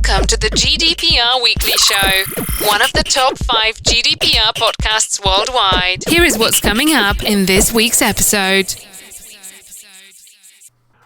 Welcome to the GDPR Weekly Show, one of the top 5 GDPR podcasts worldwide. Here is what's coming up in this week's episode.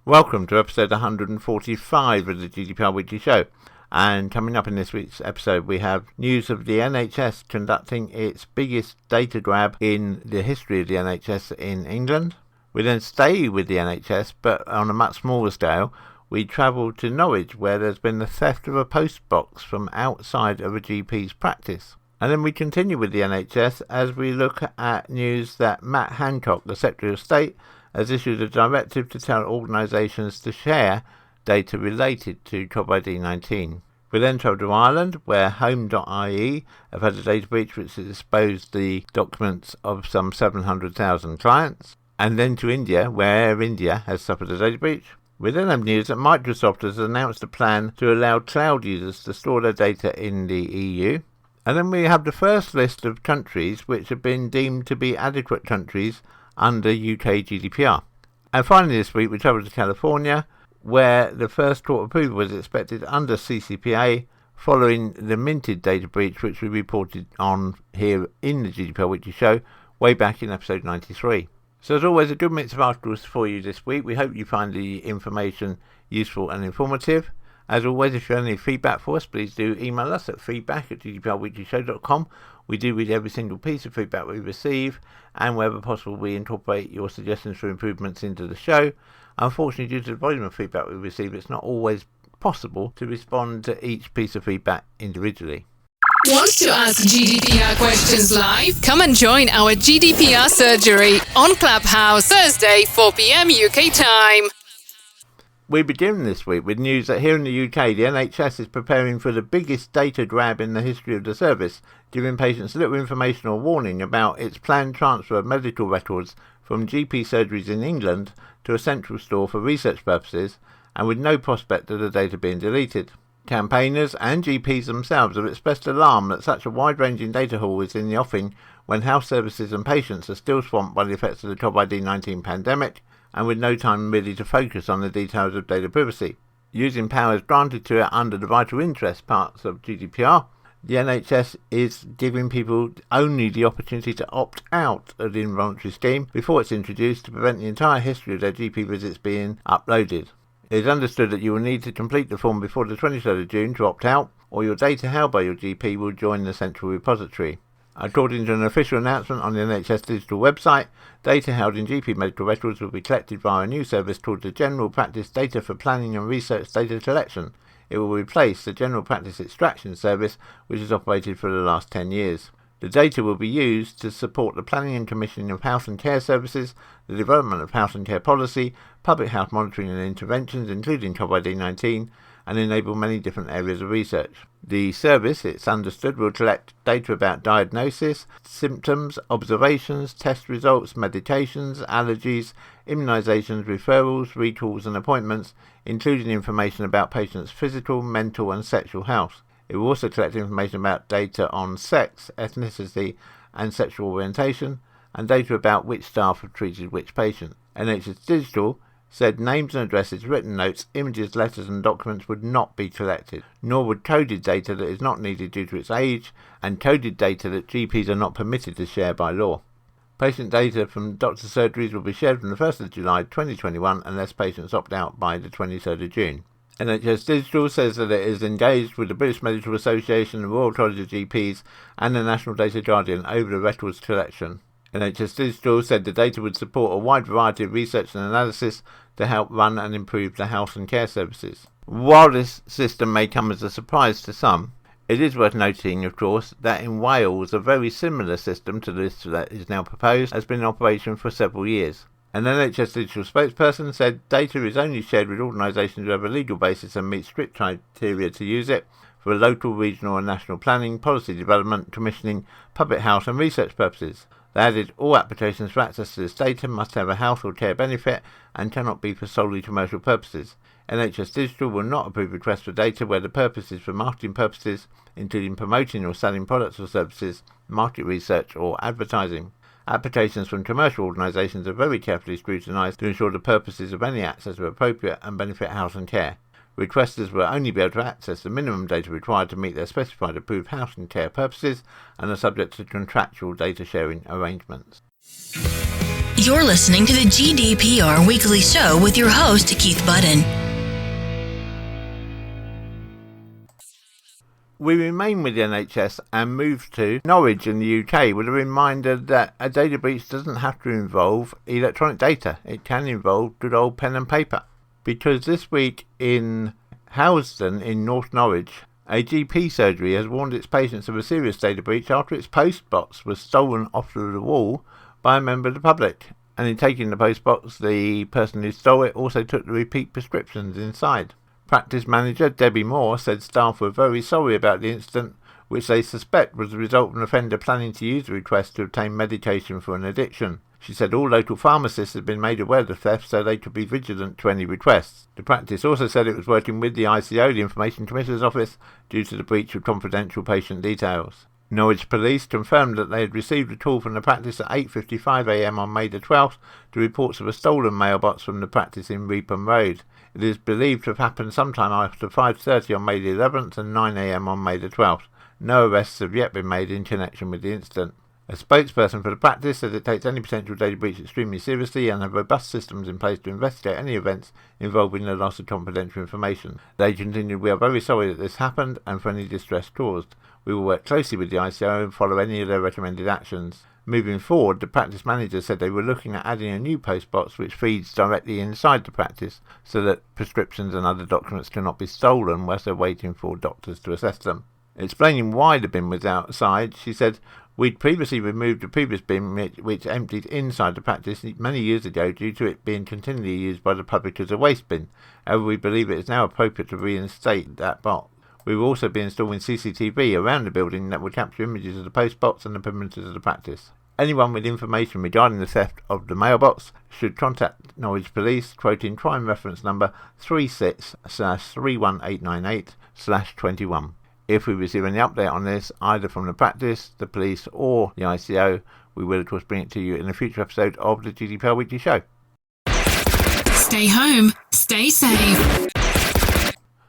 Welcome to episode 145 of the GDPR Weekly Show. And coming up in this week's episode, we have news of the NHS conducting its biggest data grab in the history of the NHS in England. We then stay with the NHS, but on a much smaller scale. We travel to Norwich, where there's been the theft of a postbox from outside of a GP's practice. And then we continue with the NHS as we look at news that Matt Hancock, the Secretary of State, has issued a directive to tell organisations to share data related to COVID-19. We then travel to Ireland, where MyHome.ie have had a data breach which has exposed the documents of some 700,000 clients. And then to India, where Air India has suffered a data breach. We then have news that Microsoft has announced a plan to allow cloud users to store their data in the EU. And then we have the first list of countries which have been deemed to be adequate countries under UK GDPR. And finally this week we travel to California, where the first court approval was expected under CCPA following the minted data breach which we reported on here in the GDPR Weekly Show way back in episode 93. So as always, a good mix of articles for you this week. We hope you find the information useful and informative. As always, if you have any feedback for us, please do email us at feedback@gdprweeklyshow.com. We do read every single piece of feedback we receive, and wherever possible we incorporate your suggestions for improvements into the show. Unfortunately, due to the volume of feedback we receive, it's not always possible to respond to each piece of feedback individually. Want to ask GDPR questions live? Come and join our GDPR surgery on Clubhouse, Thursday, 4 p.m. UK time. We begin this week with news that here in the UK, the NHS is preparing for the biggest data grab in the history of the service, giving patients little information or warning about its planned transfer of medical records from GP surgeries in England to a central store for research purposes, and with no prospect of the data being deleted. Campaigners and GPs themselves have expressed alarm that such a wide-ranging data haul is in the offing when health services and patients are still swamped by the effects of the COVID-19 pandemic and with no time really to focus on the details of data privacy. Using powers granted to it under the vital interest parts of GDPR, the NHS is giving people only the opportunity to opt out of the involuntary scheme before it's introduced to prevent the entire history of their GP visits being uploaded. It is understood that you will need to complete the form before the 23rd of June to opt out, or your data held by your GP will join the central repository. According to an official announcement on the NHS digital website, data held in GP medical records will be collected via a new service called the General Practice Data for Planning and Research Data Collection. It will replace the General Practice Extraction Service, which has operated for the last 10 years. The data will be used to support the planning and commissioning of health and care services, the development of health and care policy, public health monitoring and interventions, including COVID-19, and enable many different areas of research. The service, it's understood, will collect data about diagnosis, symptoms, observations, test results, medications, allergies, immunisations, referrals, recalls and appointments, including information about patients' physical, mental and sexual health. It will also collect information about data on sex, ethnicity and sexual orientation, and data about which staff have treated which patient. NHS Digital said names and addresses, written notes, images, letters and documents would not be collected, nor would coded data that is not needed due to its age, and coded data that GPs are not permitted to share by law. Patient data from doctor surgeries will be shared from the 1st of July 2021 unless patients opt out by the 23rd of June. NHS Digital says that it is engaged with the British Medical Association, the Royal College of GPs and the National Data Guardian over the records collection. NHS Digital said the data would support a wide variety of research and analysis to help run and improve the health and care services. While this system may come as a surprise to some, it is worth noting, of course, that in Wales a very similar system to this that is now proposed has been in operation for several years. An NHS Digital spokesperson said data is only shared with organisations who have a legal basis and meet strict criteria to use it for local, regional and national planning, policy development, commissioning, public health and research purposes. They added all applications for access to this data must have a health or care benefit and cannot be for solely commercial purposes. NHS Digital will not approve requests for data where the purpose is for marketing purposes, including promoting or selling products or services, market research or advertising. Applications from commercial organisations are very carefully scrutinised to ensure the purposes of any access are appropriate and benefit health and care. Requesters will only be able to access the minimum data required to meet their specified approved house and care purposes and are subject to contractual data sharing arrangements. You're listening to the GDPR Weekly Show with your host, Keith Budden. We remain with the NHS and move to Norwich in the UK with a reminder that a data breach doesn't have to involve electronic data. It can involve good old pen and paper. Because this week in Housden in North Norwich, a GP surgery has warned its patients of a serious data breach after its postbox was stolen off the wall by a member of the public. And in taking the postbox, the person who stole it also took the repeat prescriptions inside. Practice manager Debbie Moore said staff were very sorry about the incident, which they suspect was the result of an offender planning to use the request to obtain medication for an addiction. She said all local pharmacists had been made aware of the theft so they could be vigilant to any requests. The practice also said it was working with the ICO, the Information Commissioner's Office, due to the breach of confidential patient details. Norwich Police confirmed that they had received a call from the practice at 8:55 a.m. on May the 12th to reports of a stolen mailbox from the practice in Reepham Road. It is believed to have happened sometime after 5:30 on May the 11th and 9 a.m. on May the 12th. No arrests have yet been made in connection with the incident. A spokesperson for the practice said it takes any potential data breach extremely seriously and have robust systems in place to investigate any events involving the loss of confidential information. They continued, "We are very sorry that this happened and for any distress caused. We will work closely with the ICO and follow any of their recommended actions." Moving forward, the practice manager said they were looking at adding a new postbox which feeds directly inside the practice so that prescriptions and other documents cannot be stolen whilst they're waiting for doctors to assess them. Explaining why the bin was outside, she said, "We'd previously removed the previous bin which emptied inside the practice many years ago due to it being continually used by the public as a waste bin. However, we believe it is now appropriate to reinstate that box. We will also be installing CCTV around the building that will capture images of the postbox and the perimeters of the practice. Anyone with information regarding the theft of the mailbox should contact Norwich Police, quoting crime reference number 36/31898/21. If we receive any update on this, either from the practice, the police or the ICO, we will of course bring it to you in a future episode of the GDPR Weekly Show. Stay home, stay safe.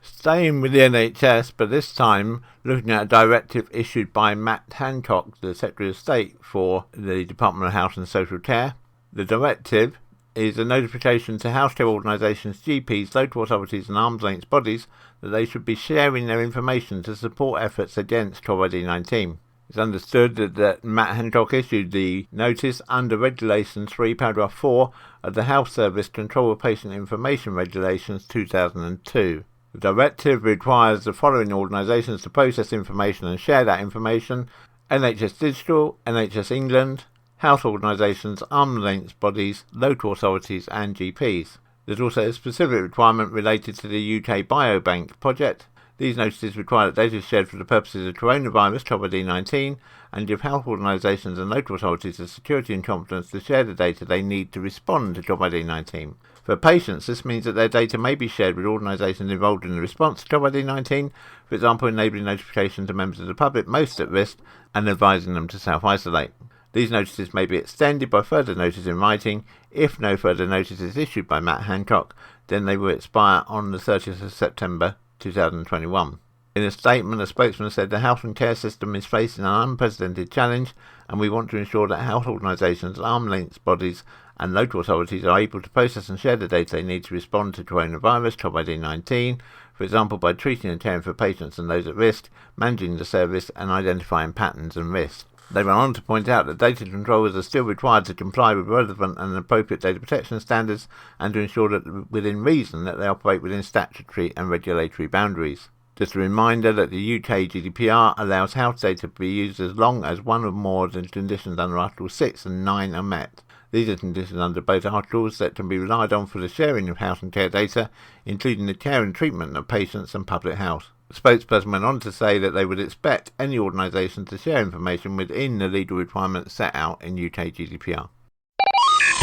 Staying with the NHS, but this time looking at a directive issued by Matt Hancock, the Secretary of State for the Department of Health and Social Care. The directive is a notification to healthcare organisations, GPs, local authorities and arm's length bodies that they should be sharing their information to support efforts against COVID-19. It's understood that Matt Hancock issued the notice under Regulation 3, Paragraph 4 of the Health Service Control of Patient Information Regulations 2002. The directive requires the following organisations to process information and share that information: NHS Digital, NHS England, health organisations, arm's length bodies, local authorities and GPs. There's also a specific requirement related to the UK Biobank project. These notices require that data is shared for the purposes of coronavirus COVID-19 and give health organisations and local authorities the security and confidence to share the data they need to respond to COVID-19. For patients, this means that their data may be shared with organisations involved in the response to COVID-19, for example, enabling notification to members of the public most at risk and advising them to self-isolate. These notices may be extended by further notice in writing. If no further notice is issued by Matt Hancock, then they will expire on the 30th of September 2021. In a statement, a spokesman said the health and care system is facing an unprecedented challenge and we want to ensure that health organisations, arm's length bodies and local authorities are able to process and share the data they need to respond to coronavirus COVID-19, for example by treating and caring for patients and those at risk, managing the service and identifying patterns and risks. They went on to point out that data controllers are still required to comply with relevant and appropriate data protection standards and to ensure that within reason that they operate within statutory and regulatory boundaries. Just a reminder that the UK GDPR allows health data to be used as long as one or more of the conditions under Article 6 and 9 are met. These are conditions under both articles that can be relied on for the sharing of health and care data, including the care and treatment of patients and public health. The spokesperson went on to say that they would expect any organisation to share information within the legal requirements set out in UK GDPR.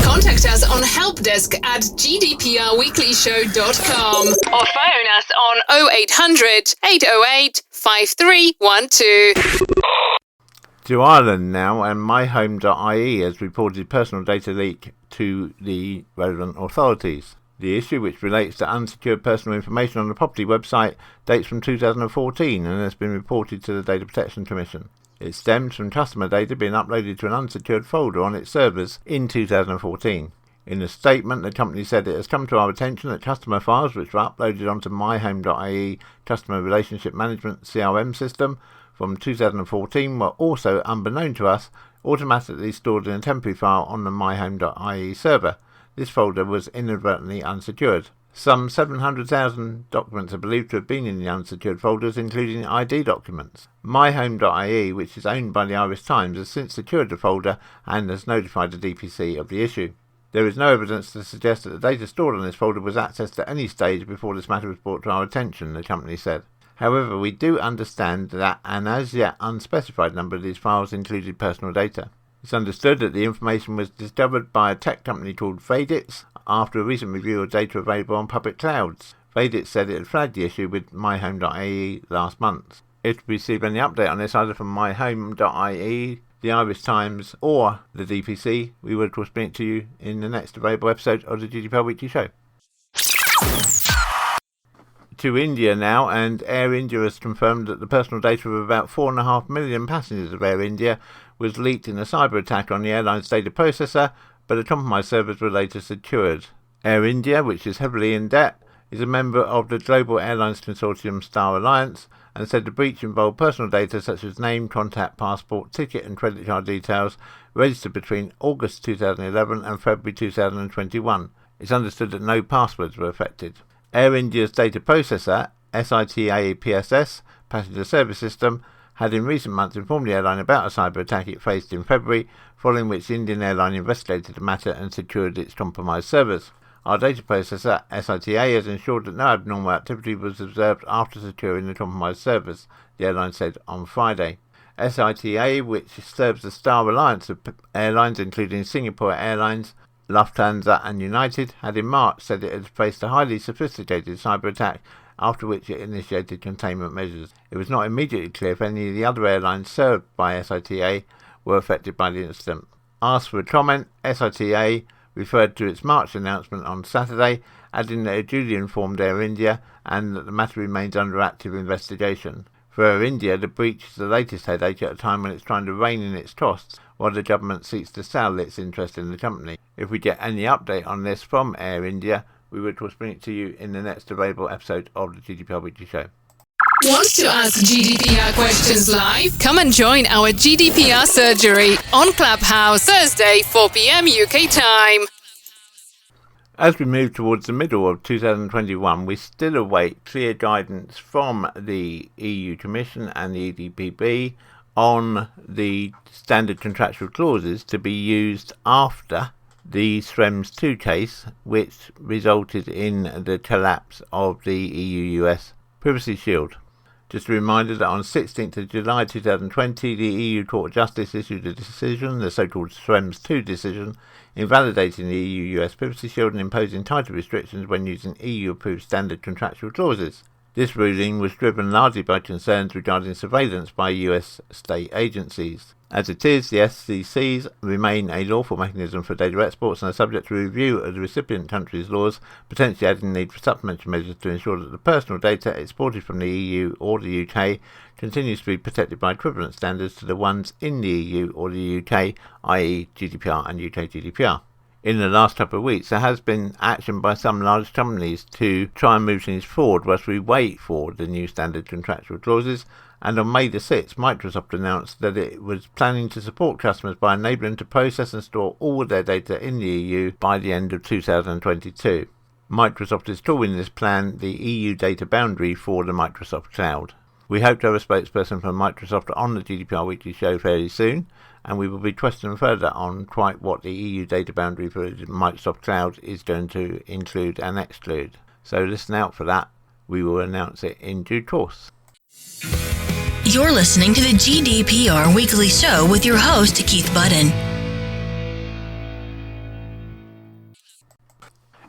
Contact us on helpdesk@gdprweeklyshow.com or phone us on 0800 808 5312. To Ireland now, and MyHome.ie has reported personal data leak to the relevant authorities. The issue, which relates to unsecured personal information on the property website, dates from 2014 and has been reported to the Data Protection Commission. It stems from customer data being uploaded to an unsecured folder on its servers in 2014. In a statement, the company said it has come to our attention that customer files which were uploaded onto MyHome.ie Customer Relationship Management CRM system from 2014 were also, unbeknown to us, automatically stored in a temporary file on the MyHome.ie server. This folder was inadvertently unsecured. Some 700,000 documents are believed to have been in the unsecured folders, including ID documents. MyHome.ie, which is owned by the Irish Times, has since secured the folder and has notified the DPC of the issue. There is no evidence to suggest that the data stored on this folder was accessed at any stage before this matter was brought to our attention, the company said. However, we do understand that an as yet unspecified number of these files included personal data. It's understood that the information was discovered by a tech company called Vadits after a recent review of data available on public clouds. Vadits said it had flagged the issue with MyHome.ie last month. If we receive any update on this either from MyHome.ie, the Irish Times or the DPC, we will of course bring it to you in the next available episode of the GDPR Weekly Show. To India now, and Air India has confirmed that the personal data of about 4.5 million passengers of Air India was leaked in a cyber attack on the airline's data processor, but the compromised servers were later secured. Air India, which is heavily in debt, is a member of the global airlines consortium Star Alliance, and said the breach involved personal data such as name, contact, passport, ticket and credit card details registered between August 2011 and February 2021. It's understood that no passwords were affected. Air India's data processor, SITA PSS, passenger service system, had in recent months informed the airline about a cyber attack it faced in February, following which the Indian airline investigated the matter and secured its compromised servers. Our data processor, SITA, has ensured that no abnormal activity was observed after securing the compromised servers, the airline said on Friday. SITA, which serves the Star Alliance of airlines including Singapore Airlines, Lufthansa and United, had in March said it had faced a highly sophisticated cyber attack, after which it initiated containment measures. It was not immediately clear if any of the other airlines served by SITA were affected by the incident. Asked for a comment, SITA referred to its March announcement on Saturday, adding that it duly informed Air India and that the matter remains under active investigation. For Air India, the breach is the latest headache at a time when it's trying to rein in its costs, while the government seeks to sell its interest in the company. If we get any update on this from Air India, we will of course bring it to you in the next available episode of the GDPR Weekly Show. Want to ask GDPR questions live? Come and join our GDPR surgery on Clubhouse, Thursday, 4 p.m. UK time. As we move towards the middle of 2021, we still await clear guidance from the EU Commission and the EDPB on the standard contractual clauses to be used after the Schrems II case, which resulted in the collapse of the EU-US Privacy Shield. Just a reminder that on 16th of July 2020, the EU Court of Justice issued a decision, the so-called Schrems II decision, invalidating the EU-US Privacy Shield and imposing tighter restrictions when using EU-approved standard contractual clauses. This ruling was driven largely by concerns regarding surveillance by US state agencies. As it is, the SCCs remain a lawful mechanism for data exports and are subject to review of the recipient country's laws, potentially adding the need for supplementary measures to ensure that the personal data exported from the EU or the UK continues to be protected by equivalent standards to the ones in the EU or the UK, i.e. GDPR and UK GDPR. In the last couple of weeks, there has been action by some large companies to try and move things forward whilst we wait for the new standard contractual clauses, and on May the 6th, Microsoft announced that it was planning to support customers by enabling them to process and store all their data in the EU by the end of 2022. Microsoft is calling this plan the EU data boundary for the Microsoft Cloud. We hope to have a spokesperson from Microsoft on the GDPR Weekly Show fairly soon, and we will be questioning further on quite what the EU data boundary for the Microsoft Cloud is going to include and exclude. So listen out for that. We will announce it in due course. You're listening to the GDPR Weekly Show with your host, Keith Budden.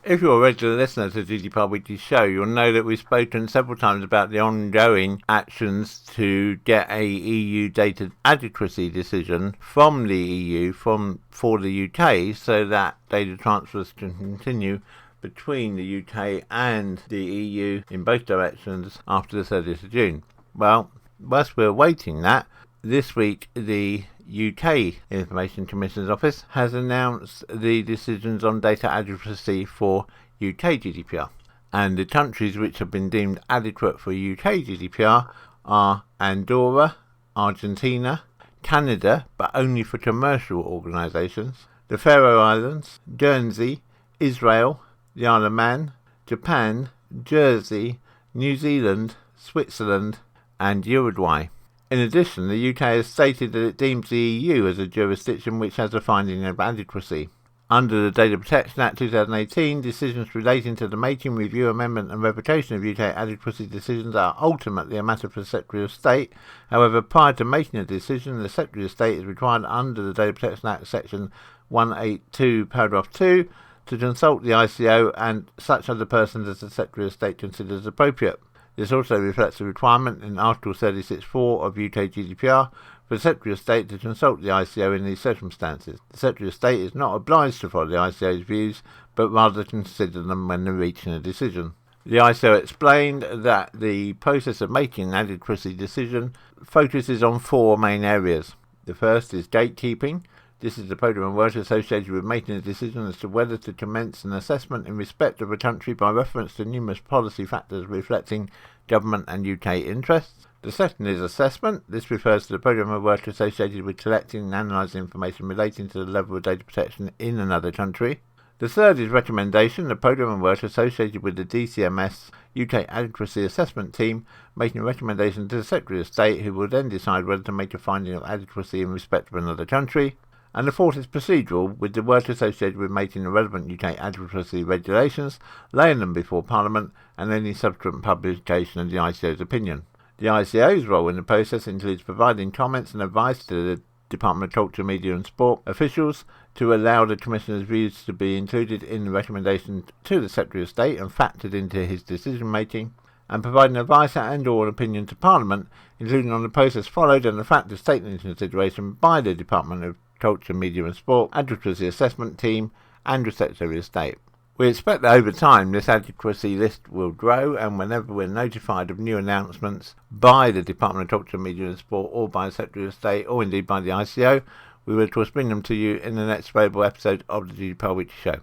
If you're a regular listener to the GDPR Weekly Show, you'll know that we've spoken several times about the ongoing actions to get a EU data adequacy decision from the EU for the UK so that data transfers can continue between the UK and the EU in both directions after the 30th of June. Well, whilst we're awaiting that, this week the UK Information Commissioner's Office has announced the decisions on data adequacy for UK GDPR. And the countries which have been deemed adequate for UK GDPR are Andorra, Argentina, Canada, but only for commercial organisations, the Faroe Islands, Guernsey, Israel, the Isle of Man, Japan, Jersey, New Zealand, Switzerland, and Uruguay. In addition, the UK has stated that it deems the EU as a jurisdiction which has a finding of adequacy. Under the Data Protection Act 2018, decisions relating to the making, review, amendment and revocation of UK adequacy decisions are ultimately a matter for the Secretary of State. However, prior to making a decision, the Secretary of State is required under the Data Protection Act section 182 paragraph 2 to consult the ICO and such other persons as the Secretary of State considers appropriate. This also reflects the requirement in Article 36(4) of UK GDPR for the Secretary of State to consult the ICO in these circumstances. The Secretary of State is not obliged to follow the ICO's views, but rather consider them when they're reaching a decision. The ICO explained that the process of making an adequacy decision focuses on four main areas. The first is gatekeeping. This is the program of work associated with making a decision as to whether to commence an assessment in respect of a country by reference to numerous policy factors reflecting government and UK interests. The second is assessment. This refers to the program of work associated with collecting and analysing information relating to the level of data protection in another country. The third is recommendation, the program of work associated with the DCMS UK Adequacy Assessment Team, making a recommendation to the Secretary of State, who will then decide whether to make a finding of adequacy in respect of another country. And the fourth is procedural, with the work associated with making the relevant UK adequacy regulations, laying them before Parliament, and any subsequent publication of the ICO's opinion. The ICO's role in the process includes providing comments and advice to the Department of Culture, Media and Sport officials to allow the Commissioner's views to be included in the recommendation to the Secretary of State and factored into his decision-making, and providing advice and or an opinion to Parliament, including on the process followed and the factors taken into consideration by the Department of Culture, Media and Sport, Adequacy Assessment Team and the Secretary of State. We expect that over time this adequacy list will grow, and whenever we're notified of new announcements by the Department of Culture, Media and Sport or by the Secretary of State or indeed by the ICO, we will of course bring them to you in the next available episode of the GDPR Weekly Show.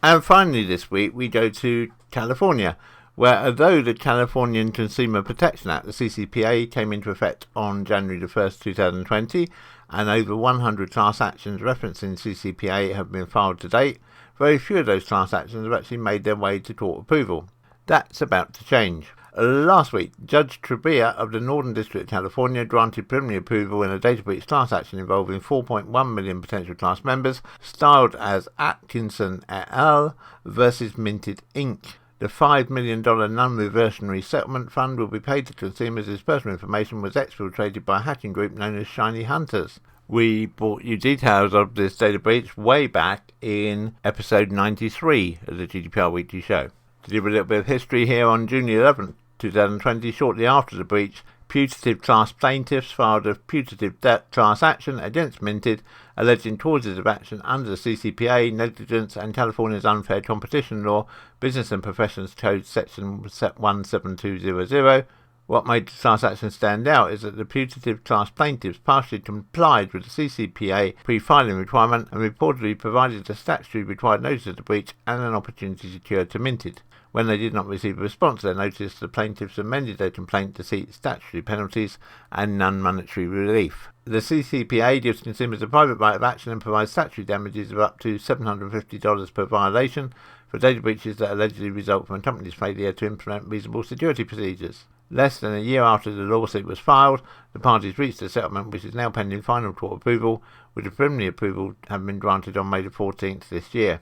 And finally this week we go to California, where although the Californian Consumer Protection Act, the CCPA, came into effect on January the 1st, 2020, and over 100 class actions referencing CCPA have been filed to date, very few of those class actions have actually made their way to court approval. That's about to change. Last week, Judge Trebia of the Northern District of California granted preliminary approval in a data breach class action involving 4.1 million potential class members, styled as Atkinson et al. Versus Minted Inc. The $5 million non-reversionary settlement fund will be paid to consumers whose personal information was exfiltrated by a hacking group known as Shiny Hunters. We brought you details of this data breach way back in episode 93 of the GDPR Weekly Show. To give a little bit of history here, on June 11th, 2020, shortly after the breach, putative class plaintiffs filed a putative debt class action against Minted, alleging causes of action under the CCPA, negligence, and California's unfair competition law, Business and Professions Code section 17200. What made the class action stand out is that the putative class plaintiffs partially complied with the CCPA pre-filing requirement and reportedly provided a statutory required notice of the breach and an opportunity secured to Minted. When they did not receive a response to their notice, the plaintiffs amended their complaint to seek statutory penalties and non-monetary relief. The CCPA gives consumers a private right of action and provides statutory damages of up to $750 per violation for data breaches that allegedly result from a company's failure to implement reasonable security procedures. Less than a year after the lawsuit was filed, the parties reached a settlement which is now pending final court approval, with the preliminary approval having been granted on May the 14th this year.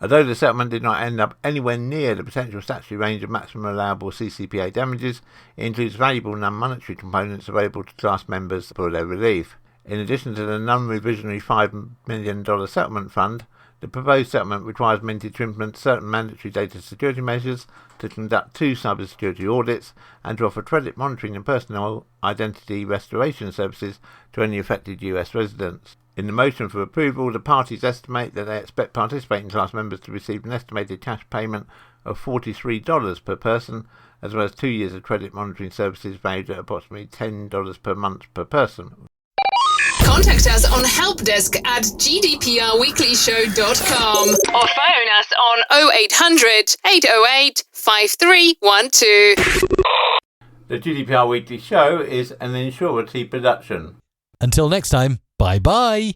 Although the settlement did not end up anywhere near the potential statutory range of maximum allowable CCPA damages, it includes valuable non-monetary components available to class members for their relief. In addition to the non-revisionary $5 million settlement fund, the proposed settlement requires Minted to implement certain mandatory data security measures, to conduct 2 cybersecurity audits, and to offer credit monitoring and personal identity restoration services to any affected US residents. In the motion for approval, the parties estimate that they expect participating class members to receive an estimated cash payment of $43 per person, as well as 2 years of credit monitoring services valued at approximately $10 per month per person. Contact us on helpdesk@gdprweeklyshow.com or phone us on 0800 808 5312. The GDPR Weekly Show is an Insurity production. Until next time, bye-bye.